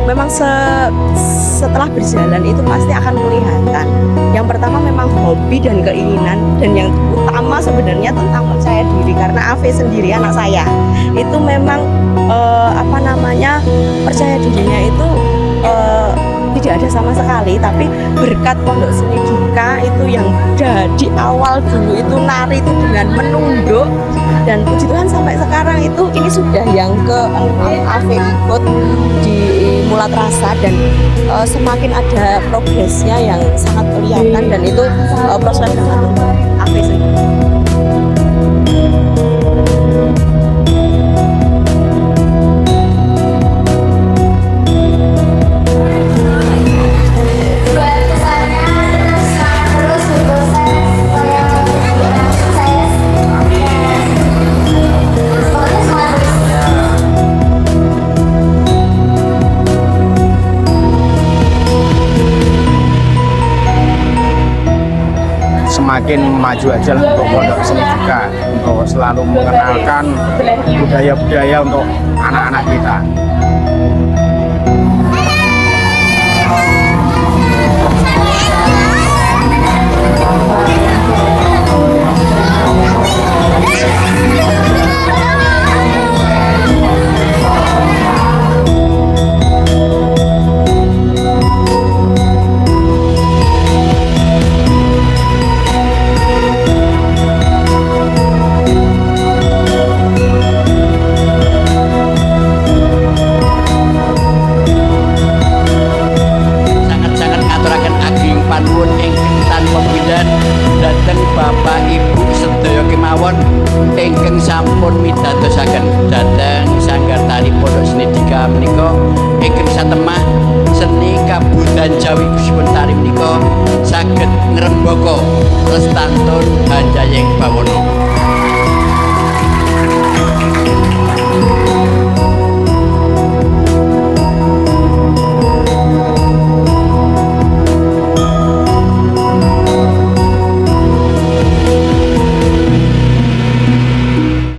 memang setelah berjalan itu pasti akan kelihatan. Yang pertama memang hobi dan keinginan, dan yang utama sebenarnya tentang percaya diri, karena Ave sendiri anak saya itu memang percaya dirinya itu tidak ada sama sekali, tapi berkat Pondok Seni Duka itu yang di awal dulu itu nari itu dengan menunduk, dan puji Tuhan sampai sekarang itu ini sudah yang ke-6 Ave ikut di Mulat Rasa, dan semakin ada progresnya yang sangat kelihatan, dan itu proses banget untuk Ave sendiri. Semakin maju aja lah untuk Pondok Seni Duka, untuk selalu mengenalkan budaya-budaya untuk anak-anak kita. panuwun ingkang tanpa bidan dhateng Bapak Ibu sedaya kemawon ingkang sampun midadosaken